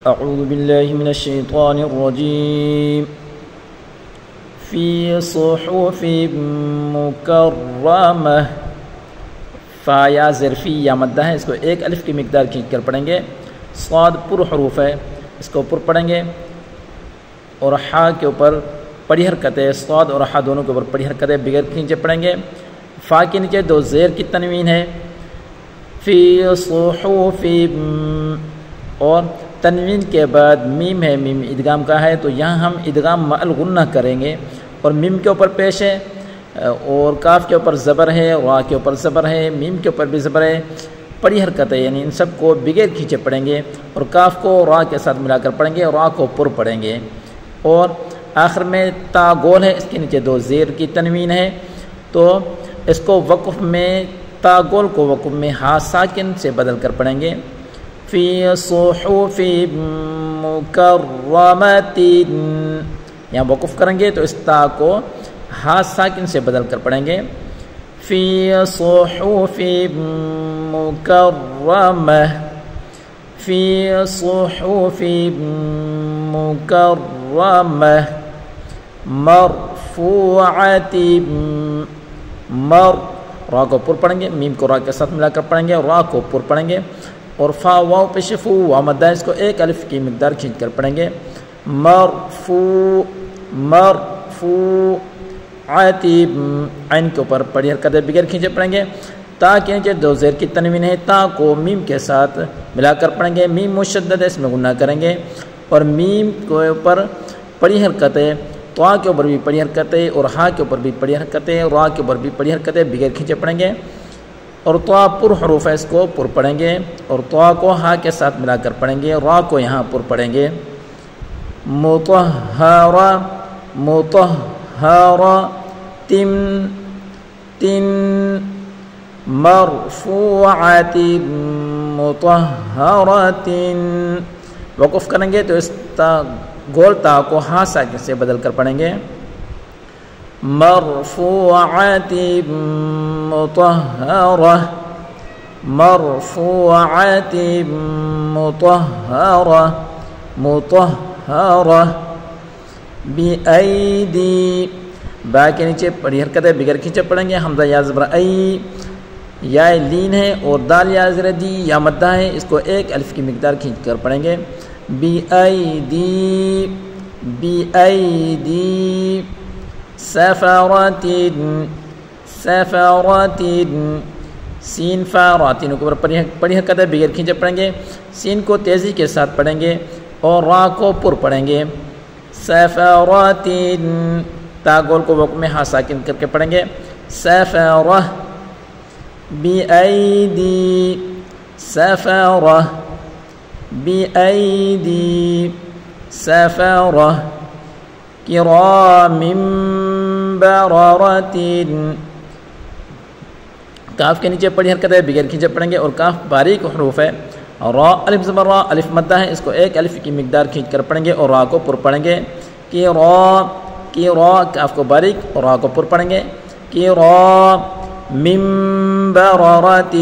اعوذ باللہ من الشیطان الرجیم فی صحف مکرمہ. فا یا ظرفی یا مدہ ہے، اس کو ایک الف کی مقدار کھینچ کر پڑھیں گے. صاد پر حروف ہے، اس کو پر پڑھیں گے، اور ہا کے اوپر پڑی حرکت ہے. صاد اور ہا دونوں کے اوپر پڑی حرکت ہے، بغیر کھینچے پڑھیں گے. فا کے نیچے دو زیر کی تنوین ہے، فی صحف، اور تنوین کے بعد میم ہے، میم ادغام کا ہے، تو یہاں ہم ادغام مع الغنہ کریں گے. اور میم کے اوپر پیش ہے، اور کاف کے اوپر زبر ہے، را کے اوپر زبر ہے، میم کے اوپر بھی زبر ہے، پڑی حرکت ہے، یعنی ان سب کو بغیر کھینچے پڑھیں گے. اور کاف کو را کے ساتھ ملا کر پڑھیں گے، اور را کو پر پڑھیں گے. اور آخر میں تا گول ہے، اس کے نیچے دو زیر کی تنوین ہے، تو اس کو وقف میں تا گول کو وقف میں ہا ساکن سے بدل کر پڑھیں گے. فی صحف مکرمۃ، یہاں وقف کریں گے تو اس تا کو ہا ساکن سے بدل کر پڑھیں گے. فی صحف مکرمہ، فی صحف مکرمہ مرفوعۃ، را کو پر پڑھیں گے، میم کو را کے ساتھ ملا کر پڑھیں گے، اور را کو پر پڑھیں گے. اور فا واو پیش فو وا مدہ، اس کو ایک الف کی مقدار کھینچ کر پڑھیں گے. مرفوع، مرفوعۃ، عین کے اوپر پڑی حرکت ہے، بغیر کھینچے پڑھیں گے. تا کے نیچے دو زیر کی تنوین ہے، تا کو میم کے ساتھ ملا کر پڑھیں گے. میم مشدد ہے، اس میں غنہ کریں گے، اور میم کے اوپر پڑی حرکت ہے، تو کے اوپر بھی پڑی حرکت ہے، اور ہا کے اوپر بھی پڑی حرکت ہے، اور را کے اوپر بھی پڑی حرکت ہے، بغیر کھینچے پڑھیں گے. اور تو پر حروف ہے، اس کو پر پڑھیں گے، اور تو کو ہا کے ساتھ ملا کر پڑھیں گے، را کو یہاں پر پڑھیں گے. مطہرہ، مطہرہ، تن، تن، مرفوعۃ، مطہرۃ. وقف کریں گے تو اس تا گول تا کو ہا ساکن سے بدل کر پڑھیں گے. مرفوعۃ مطہرہ، مرفوعۃ مطہرہ، مطہرہ. بِأَيْدِي، با کے نیچے پڑی حرکت ہے، بغیر کھینچے پڑھیں گے. حمزہ یا زبر ای، یا لین ہے، اور دال یا زر دی یا مدہ ہے، اس کو ایک الف کی مقدار کھینچ کر پڑھیں گے. بِأَيْدِي، بِأَيْدِي سفرۃ، سفرۃ. سین فا را تینوں کے اوپر پڑی حرکت ہے، بغیر کھینچے پڑھیں گے. سین کو تیزی کے ساتھ پڑھیں گے، اور را کو پر پڑھیں گے. سفرۃ، تا گول کو وقف میں ہا ساکن کر کے پڑھیں گے. سفرہ، بِأَيْدِي سفرہ، بِأَيْدِي سفرہ. کرام بررۃ، کاف کے نیچے پڑی حرکت ہے، بغیر کھینچے پڑھیں گے، اور کاف باریک حروف ہے. را الف زبر را، الف مدہ ہے، اس کو ایک الف کی مقدار کھینچ کر پڑھیں گے، اور را کو پر پڑھیں گے. کی را، کی را، کاف کو باریک اور را کو پر پڑھیں گے. کرام بررۃ،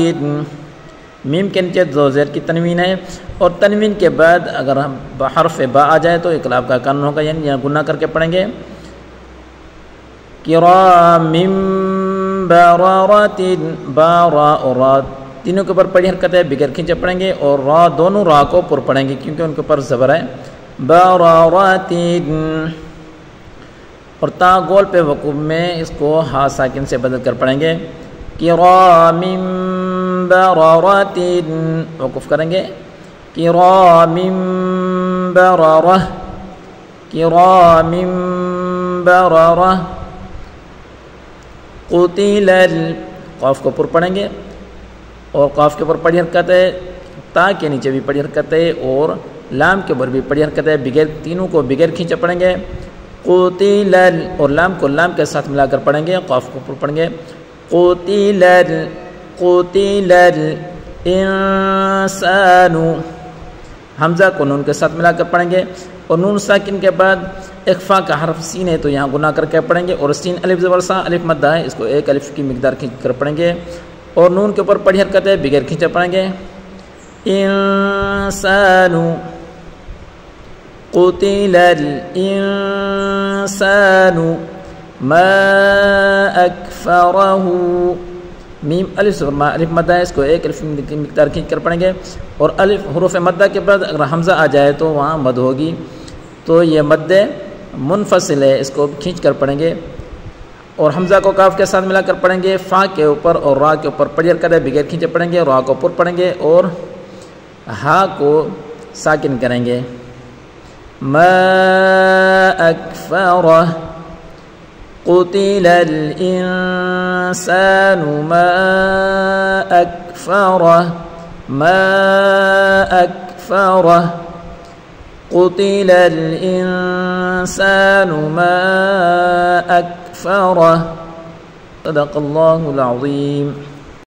میم کے نیچے دو زیر کی تنوین ہے، اور تنوین کے بعد اگر ہم حرف با آ جائے تو اقلاب کا قانون ہوگا، یعنی یہاں گنہ کر کے پڑھیں گے. کرام بررۃ، با را اور را تینوں کے اوپر پڑی حرکت ہے، بغیر کھینچے پڑھیں گے، اور را دونوں را کو پر پڑھیں گے کیونکہ ان کے اوپر زبر ہے. بررۃ، اور تا گول پہ وقوف میں اس کو ہا ساکن سے بدل کر پڑھیں گے. کرام بررۃ، وقف کریں گے. کرام بررہ، کرام بررہ. قتل، قاف کو پر پڑھیں گے، اور قاف کے اوپر پڑی حرکت ہے، تا کے نیچے بھی پڑی حرکت ہے، اور لام کے اوپر بھی پڑی حرکت ہے، بغیر تینوں کو بغیر کھینچے پڑھیں گے. قتل، اور لام کو لام کے ساتھ ملا کر پڑھیں گے، قاف کو پر پڑھیں گے. قتل، قتل الانسان، حمزہ کو نون کے ساتھ ملا کر پڑھیں گے، اور نون ساکن کے بعد اخفا کا حرف سین ہے تو یہاں گناہ کر کے پڑھیں گے، اور سین الف زبر سا الف مدہ ہے، اس کو ایک الف کی مقدار کھینچ کر پڑھیں گے، اور نون کے اوپر پڑھی حرکت ہے بغیر کھینچے پڑھیں گے. انسان، قتل الانسان ما اکفرہ. میم الف سے ما الف مدہ ہے، اس کو ایک الف کی مقدار کھینچ کر پڑھیں گے، اور الف حروف مدہ کے بعد اگر حمزہ آ جائے تو وہاں مد ہوگی، تو یہ مد منفصل ہے، اس کو کھینچ کر پڑھیں گے، اور حمزہ کو کاف کے ساتھ ملا کر پڑھیں گے، فا کے اوپر اور را کے اوپر پڑیر کرے بغیر کھینچے پڑھیں گے، را کو پر پڑھیں گے اور ہا کو ساکن کریں گے. ما اکفرہ قتل الانسان ما اکفرہ ما اکفرہ قتل الانسان ما اکفرہ. صدق اللہ العظیم.